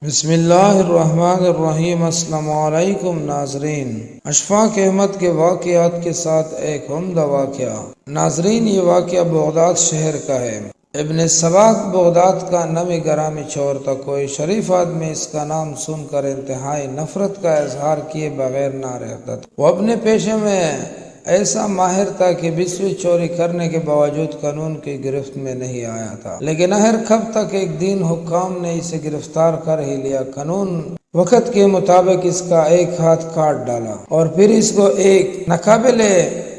بسم اللہ الرحمن الرحیم۔ السلام علیکم ناظرین، اشفاق احمد کے واقعات کے ساتھ ایک عمدہ واقعہ۔ ناظرین، یہ واقعہ بغداد شہر کا ہے۔ ابن سباق بغداد کا نمی گرامی چھوڑ تھا۔ کوئی شریف آدمی اس کا نام سن کر انتہائی نفرت کا اظہار کیے بغیر نہ رہتا تھا۔ وہ اپنے پیشے میں ایسا ماہر تھا کہ 20ویں چوری کرنے کے باوجود قانون کی گرفت میں نہیں آیا تھا، لیکن آخر کب تک ایک دن حکام نے اسے گرفتار کر ہی لیا۔ قانون وقت کے مطابق اس کا ایک ہاتھ کاٹ ڈالا اور پھر اس کو ایک ناقابل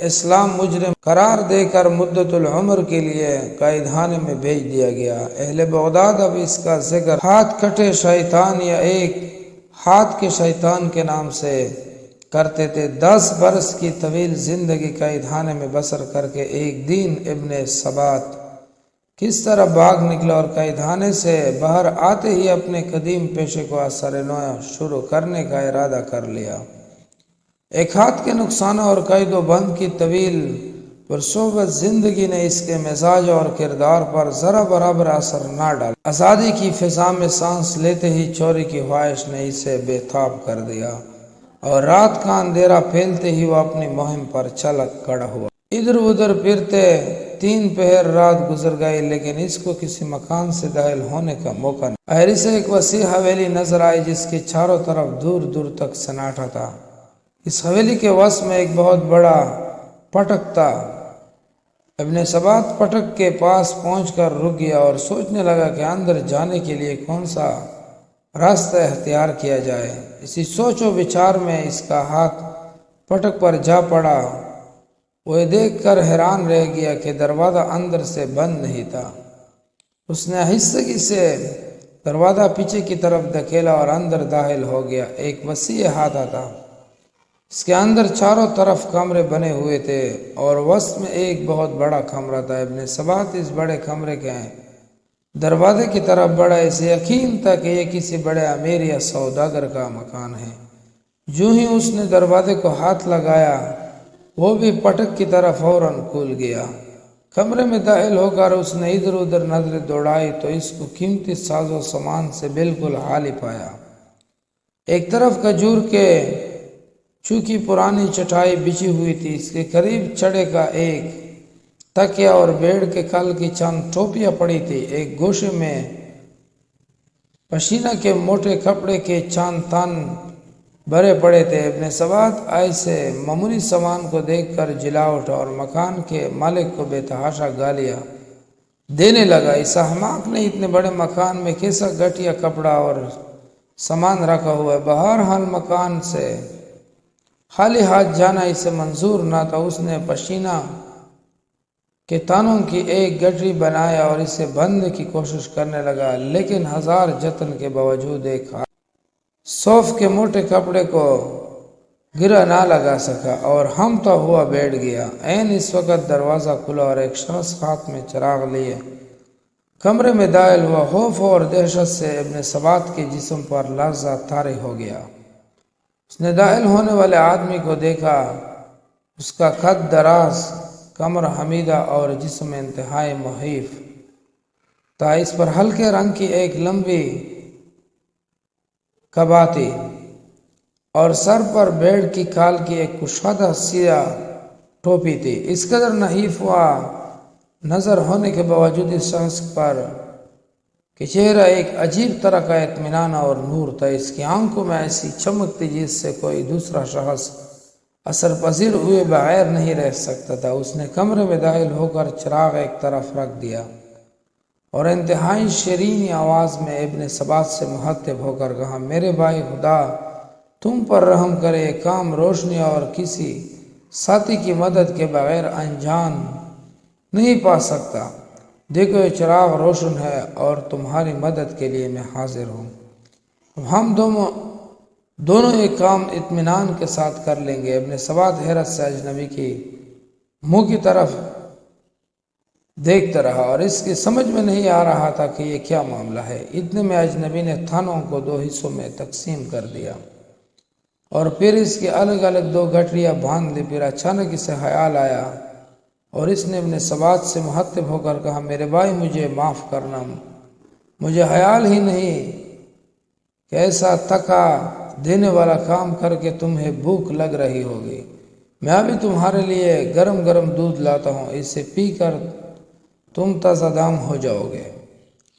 اسلام مجرم قرار دے کر مدت العمر کے لیے قید خانے میں بھیج دیا گیا۔ اہل بغداد اب اس کا ذکر ہاتھ کٹے شیطان یا ایک ہاتھ کے شیطان کے نام سے کرتے تھے۔ 10 برس کی طویل زندگی قید خانے میں بسر کر کے ایک دن ابن سبات کس طرح بھاگ نکلا اور قید خانے سے باہر آتے ہی اپنے قدیم پیشے کو اثر نو شروع کرنے کا ارادہ کر لیا۔ ایک ہاتھ کے نقصان اور قید و بند کی طویل پرصحبت زندگی نے اس کے مزاج اور کردار پر ذرا برابر اثر نہ ڈالا۔ آزادی کی فضا میں سانس لیتے ہی چوری کی خواہش نے اسے بے تاب کر دیا اور رات کا اندھیرا پھیلتے ہی وہ اپنی مہم پر چل کھڑا ہوا۔ ادھر ادھر پھرتے 3 پہر رات گزر گئی، لیکن اس کو کسی مکان سے داخل ہونے کا موقع نہیں۔ آخر سے ایک وسیع حویلی نظر آئی جس کے چاروں طرف دور دور تک سناٹا تھا۔ اس حویلی کے وسط میں ایک بہت بڑا پھٹک تھا۔ ابن سبات پھٹک کے پاس پہنچ کر رک گیا اور سوچنے لگا کہ اندر جانے کے لیے کون سا راستہ اختیار کیا جائے۔ اسی سوچ و بچار میں اس کا ہاتھ پھٹک پر جا پڑا۔ وہ دیکھ کر حیران رہ گیا کہ دروازہ اندر سے بند نہیں تھا۔ اس نے آہستگی سے دروازہ پیچھے کی طرف دھکیلا اور اندر داخل ہو گیا۔ ایک وسیع احاطہ تھا۔ اس کے اندر چاروں طرف کمرے بنے ہوئے تھے اور وسط میں ایک بہت بڑا کمرہ تھا۔ ابن سبات اس بڑے کمرے کے دروازے کی طرف بڑھا۔ اسے یقین تھا کہ یہ کسی بڑے امیر یا سوداگر کا مکان ہے۔ جو ہی اس نے دروازے کو ہاتھ لگایا، وہ بھی پھٹک کی طرف فوراً کھل گیا۔ کمرے میں داخل ہو کر اس نے ادھر ادھر نظریں دوڑائی تو اس کو قیمتی ساز و سامان سے بالکل خالی پایا۔ ایک طرف کھجور کے چوکی پرانی چٹائی بچھی ہوئی تھی۔ اس کے قریب چڑے کا ایک تکیا اور بیڑ کے کل کی چند ٹوپیاں پڑی تھی۔ ایک گوشے میں پشینہ کے موٹے کپڑے کے چند تن بھرے پڑے تھے۔ ابن سبات ایسے معمولی سامان کو دیکھ کر جلا اٹھا اور مکان کے مالک کو بے تحاشا گالیاں دینے لگا۔ اس احمق نے اتنے بڑے مکان میں کیسا گھٹیا کپڑا اور سامان رکھا ہوا ہے۔ بہرحال مکان سے خالی ہاتھ جانا اسے منظور نہ تھا۔ اس نے پشینہ کے تانوں کی ایک گٹری بنایا اور اسے بندھنے کی کوشش کرنے لگا، لیکن ہزار جتن کے باوجود ایک صوف کے موٹے کپڑے کو گرہ نہ لگا سکا اور ہمتا ہوا بیٹھ گیا۔ عین اس وقت دروازہ کھلا اور ایک شخص ہاتھ میں چراغ لیے کمرے میں داخل ہوا۔ خوف اور دہشت سے ابن سبات کے جسم پر لرزہ طاری ہو گیا۔ اس نے داخل ہونے والے آدمی کو دیکھا۔ اس کا قد دراز، کمر حمیدہ اور جسم انتہائی مخیف تھا۔ اس پر ہلکے رنگ کی ایک لمبی قبا تھی اور سر پر بھیڑ کی کھال کی ایک کشادہ سیاہ ٹوپی تھی۔ اس قدر نحیف ہوا نظر ہونے کے باوجود اس شخص پر کہ چہرہ ایک عجیب طرح کا اطمینان اور نور تھا۔ اس کی آنکھوں میں ایسی چمک تھی جس سے کوئی دوسرا شخص اثر پذیر ہوئے بغیر نہیں رہ سکتا تھا۔ اس نے کمرے میں داخل ہو کر چراغ ایک طرف رکھ دیا اور انتہائی شیرین آواز میں ابن سبات سے مخاطب ہو کر کہا، میرے بھائی، خدا تم پر رحم کرے، یہ کام روشنی اور کسی ساتھی کی مدد کے بغیر انجام نہیں پا سکتا۔ دیکھو یہ چراغ روشن ہے اور تمہاری مدد کے لیے میں حاضر ہوں۔ ہم دونوں ایک کام اطمینان کے ساتھ کر لیں گے۔ ابن سبات حیرت سے اجنبی کی منہ کی طرف دیکھتا رہا اور اس کی سمجھ میں نہیں آ رہا تھا کہ یہ کیا معاملہ ہے۔ اتنے میں اجنبی نے تھانوں کو 2 حصوں میں تقسیم کر دیا اور پھر اس کی الگ الگ 2 گٹریاں باندھ لی۔ پھر اچانک اسے خیال آیا اور اس نے ابن سبات سے مخاطب ہو کر کہا، میرے بھائی، مجھے معاف کرنا، مجھے خیال ہی نہیں کہ ایسا تھکا دینے والا کام کر کے تمہیں بھوک لگ رہی ہوگی، میں ابھی تمہارے لیے گرم گرم دودھ لاتا ہوں، اسے پی کر تم تازہ دم ہو جاؤ گے۔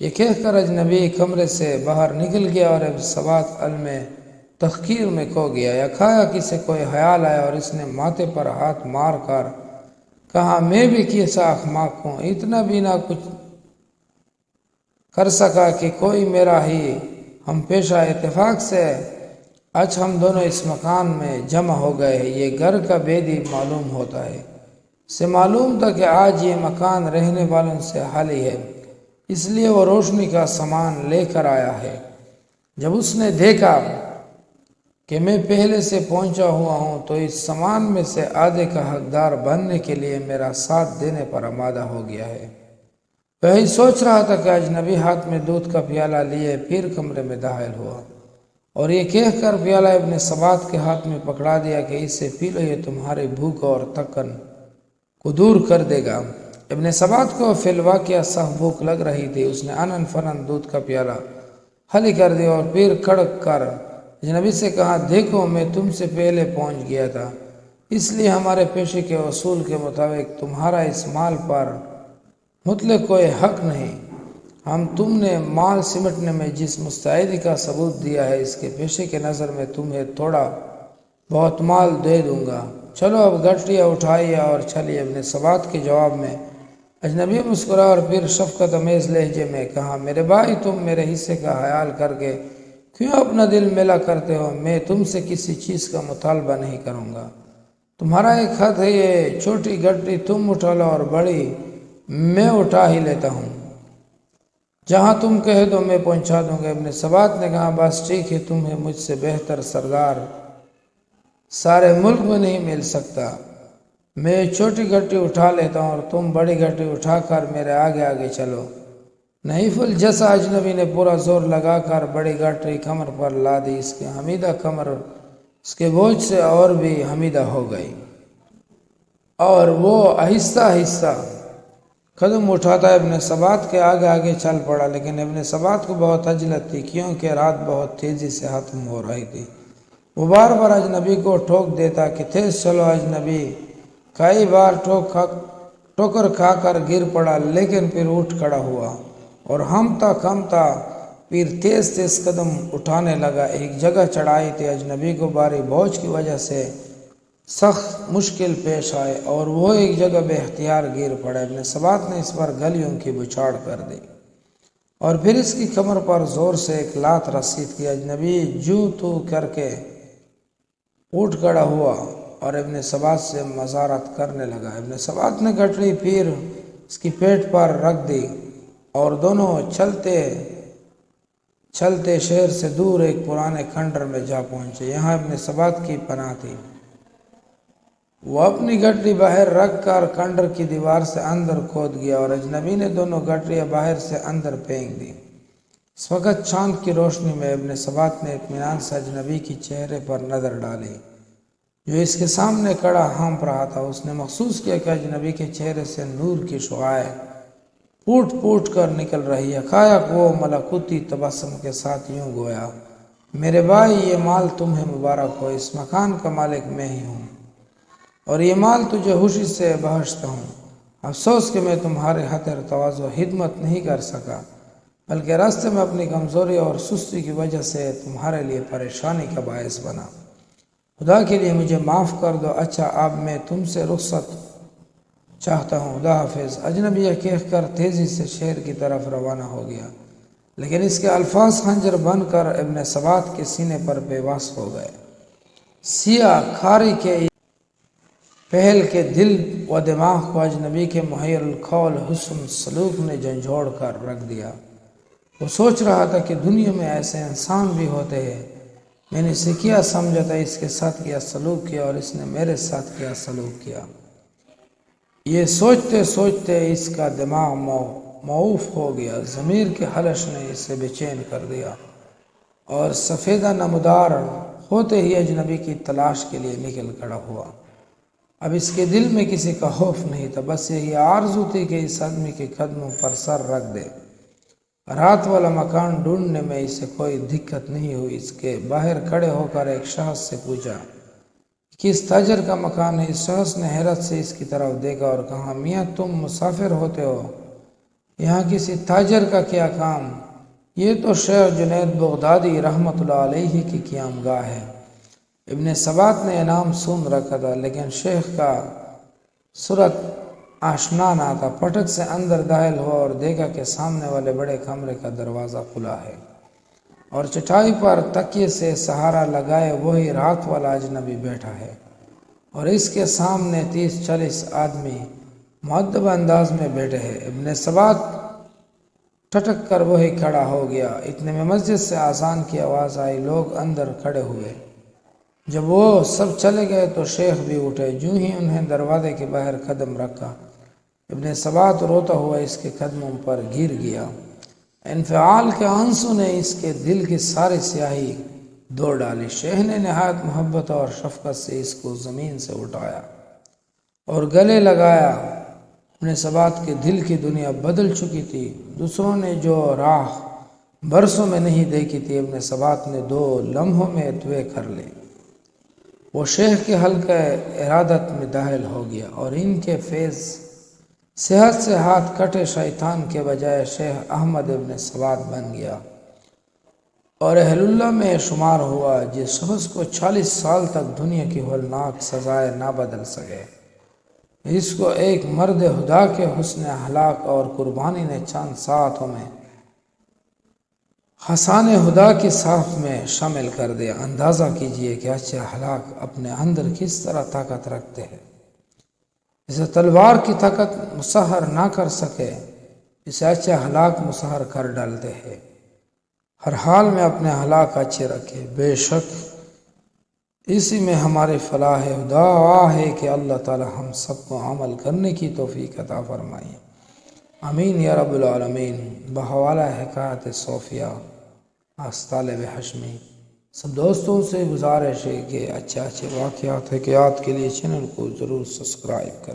یہ کہہ کر اجنبی کمرے سے باہر نکل گیا اور ابن سبات علم تحقیر میں کھو گیا۔ یا کھایا کسی کوئی خیال آیا اور اس نے ماتھے پر ہاتھ مار کر کہا، میں بھی کیسا احمق ہوں، اتنا بھی نہ کچھ کر سکا کہ کوئی میرا ہی ہم پیشہ اتفاق سے آج ہم دونوں اس مکان میں جمع ہو گئے ہیں۔ یہ گھر کا بیدی معلوم ہوتا ہے، سے معلوم تھا کہ آج یہ مکان رہنے والوں سے خالی ہے، اس لیے وہ روشنی کا سامان لے کر آیا ہے۔ جب اس نے دیکھا کہ میں پہلے سے پہنچا ہوا ہوں تو اس سامان میں سے آدھے کا حقدار بننے کے لیے میرا ساتھ دینے پر آمادہ ہو گیا ہے۔ وہی سوچ رہا تھا کہ اجنبی ہاتھ میں دودھ کا پیالہ لیے پھر کمرے میں داخل ہوا اور یہ کہہ کر پیالہ ابن سبات کے ہاتھ میں پکڑا دیا کہ اسے پی لو، یہ تمہاری بھوک اور تھکن کو دور کر دے گا۔ ابن سبات کو فی الواقعہ سخت بھوک لگ رہی تھی۔ اس نے انن فنن دودھ کا پیالہ خالی کر دیا اور پھر کھڑک کر اجنبی سے کہا، دیکھو میں تم سے پہلے پہنچ گیا تھا، اس لیے ہمارے پیشے کے اصول کے مطابق تمہارا اس مال پر مطلق کوئی حق نہیں۔ ہم تم نے مال سمٹنے میں جس مستعدی کا ثبوت دیا ہے، اس کے پیشے کے نظر میں تمہیں تھوڑا بہت مال دے دوں گا۔ چلو اب گٹریاں اٹھائیے اور چلیے۔ ابن سبات کے جواب میں اجنبی مسکرا اور پھر شفقت امیز لہجے میں کہا، میرے بھائی تم میرے حصے کا خیال کر کے کیوں اپنا دل میلا کرتے ہو؟ میں تم سے کسی چیز کا مطالبہ نہیں کروں گا۔ تمہارا ایک خط ہے، یہ چھوٹی گٹری تم اٹھا لو اور بڑی میں اٹھا ہی لیتا ہوں، جہاں تم کہہ دو میں پہنچا دوں گا۔ ابن سبات نے کہا، بس ٹھیک ہے، تمہیں مجھ سے بہتر سردار سارے ملک میں نہیں مل سکتا۔ میں چھوٹی گٹی اٹھا لیتا ہوں اور تم بڑی گٹی اٹھا کر میرے آگے آگے چلو۔ نحیف الجثہ اجنبی نے پورا زور لگا کر بڑی گٹری کمر پر لا دی۔ اس کی حمیدہ کمر اس کے بوجھ سے اور بھی حمیدہ ہو گئی اور وہ آہستہ آہستہ قدم اٹھاتا ابن سبات کے آگے آگے چل پڑا، لیکن ابن سبات کو بہت عجلت تھی کیونکہ رات بہت تیزی سے ختم ہو رہی تھی۔ وہ بار بار اجنبی کو ٹوک دیتا کہ تیز چلو۔ اجنبی کئی بار ٹوکر کھا کر گر پڑا، لیکن پھر اٹھ کھڑا ہوا اور ہمتا پھر تیز تیز قدم اٹھانے لگا۔ ایک جگہ چڑھائی تھی، اجنبی کو بھاری بوجھ کی وجہ سے سخت مشکل پیش آئے اور وہ ایک جگہ بے اختیار گر پڑا۔ ابن سبات نے اس پر گلیوں کی بچھاڑ کر دی اور پھر اس کی کمر پر زور سے ایک لات رسید کی۔ اجنبی جوں تو کر کے اٹھ کھڑا ہوا اور ابن سبات سے مذارت کرنے لگا۔ ابن سبات نے گٹری پھر اس کی پیٹ پر رکھ دی اور دونوں چلتے چلتے شہر سے دور ایک پرانے کھنڈر میں جا پہنچے۔ یہاں ابن سبات کی پناہ تھی۔ وہ اپنی گٹری باہر رکھ کر کھنڈر کی دیوار سے اندر کود گیا اور اجنبی نے دونوں گٹریاں باہر سے اندر پھینک دی۔ اس وقت چاند کی روشنی میں ابن سبات نے اطمینان سے اجنبی کی چہرے پر نظر ڈالی جو اس کے سامنے کھڑا ہانپ رہا تھا۔ اس نے محسوس کیا کہ اجنبی کے چہرے سے نور کی شعاعیں پھوٹ پھوٹ کر نکل رہی ہے۔ خاک وہ ملکوتی تبسم کے ساتھ یوں گویا، میرے بھائی یہ مال تمہیں مبارک ہو، اس مکان کا مالک میں ہی ہوں اور یہ مال تجھے خوشی سے بخشتا ہوں۔ افسوس کہ میں تمہارے خاطر تواضع خدمت نہیں کر سکا، بلکہ راستے میں اپنی کمزوری اور سستی کی وجہ سے تمہارے لیے پریشانی کا باعث بنا۔ خدا کے لیے مجھے معاف کر دو۔ اچھا اب میں تم سے رخصت چاہتا ہوں، خدا حافظ۔ اجنبی یہ کہہ کر تیزی سے شہر کی طرف روانہ ہو گیا، لیکن اس کے الفاظ خنجر بن کر ابن سبات کے سینے پر پیوست ہو گئے۔ سیاہ کھاری کے پہل کے دل و دماغ کو اجنبی کے محیر القول حسن سلوک نے جھنجھوڑ کر رکھ دیا۔ وہ سوچ رہا تھا کہ دنیا میں ایسے انسان بھی ہوتے ہیں، میں نے اسے کیا سمجھا تھا، اس کے ساتھ کیا سلوک کیا اور اس نے میرے ساتھ کیا سلوک کیا۔ یہ سوچتے سوچتے اس کا دماغ موف ہو گیا۔ ضمیر کے خلش نے اسے بے چین کر دیا اور سفیدہ نمودار ہوتے ہی اجنبی کی تلاش کے لیے نکل کھڑا ہوا۔ اب اس کے دل میں کسی کا خوف نہیں تھا، بس یہی آرزو تھی کہ اس آدمی کے قدموں پر سر رکھ دے رات والا مکان ڈھونڈنے میں اسے کوئی دقت نہیں ہوئی۔ اس کے باہر کھڑے ہو کر ایک شخص سے پوچھا کس تاجر کا مکان ہے؟ اس شخص نے حیرت سے اس کی طرف دیکھا اور کہا میاں تم مسافر ہوتے ہو، یہاں کسی تاجر کا کیا کام؟ یہ تو شیخ جنید بغدادی رحمۃ اللہ علیہ کی قیام گاہ ہے۔ ابن ثبات نے انعام سن رکھا تھا لیکن شیخ کا صورت آشنا نہ تھا۔ پٹک سے اندر داخل ہوا اور دیکھا کہ سامنے والے بڑے کمرے کا دروازہ کھلا ہے اور چٹائی پر تکیے سے سہارا لگائے وہی رات والا اجنبی بیٹھا ہے اور اس کے سامنے 30-40 آدمی مؤدب انداز میں بیٹھے ہیں۔ ابن ثبات ٹھٹک کر وہی کھڑا ہو گیا۔ اتنے میں مسجد سے اذان کی آواز آئی، لوگ اندر کھڑے ہوئے۔ جب وہ سب چلے گئے تو شیخ بھی اٹھے۔ جو ہی انہیں دروازے کے باہر قدم رکھا، ابن ثبات روتا ہوا اس کے قدموں پر گر گیا۔ انفعال کے آنسو نے اس کے دل کی ساری سیاہی دھو ڈالی۔ شیخ نے نہایت محبت اور شفقت سے اس کو زمین سے اٹھایا اور گلے لگایا۔ ابن ثبات کے دل کی دنیا بدل چکی تھی۔ دوسروں نے جو راہ برسوں میں نہیں دیکھی تھی، ابن ثبات نے 2 لمحوں میں طے کر لی۔ وہ شیخ کے حلقہ ارادت میں داخل ہو گیا اور ان کے فیض صحت سے ہاتھ کٹے شیطان کے بجائے شیخ احمد ابن ثبات بن گیا اور اہل اللہ میں شمار ہوا۔ جس شخص کو 40 سال تک دنیا کی ہولناک سزائیں نہ بدل سکے، اس کو ایک مرد خدا کے حسن اخلاق اور قربانی نے چند ساعتوں میں حسان خدا کی صف میں شامل کر دیا۔ اندازہ کیجئے کہ اچھے اخلاق اپنے اندر کس طرح طاقت رکھتے ہیں۔ اسے تلوار کی طاقت مسخر نہ کر سکے، اسے اچھے اخلاق مسخر کر ڈالتے ہیں۔ ہر حال میں اپنے اخلاق اچھے رکھے، بے شک اسی میں ہماری فلاح ہے۔ دعا ہے کہ اللہ تعالی ہم سب کو عمل کرنے کی توفیق عطا فرمائے، آمین یا رب العالمین۔ بحوالہ حکایت صوفیہ طالب ہاشمی، سب دوستوں سے گزارش ہے کہ اچھے واقعات حکایات کے لیے چینل کو ضرور سبسکرائب کریں۔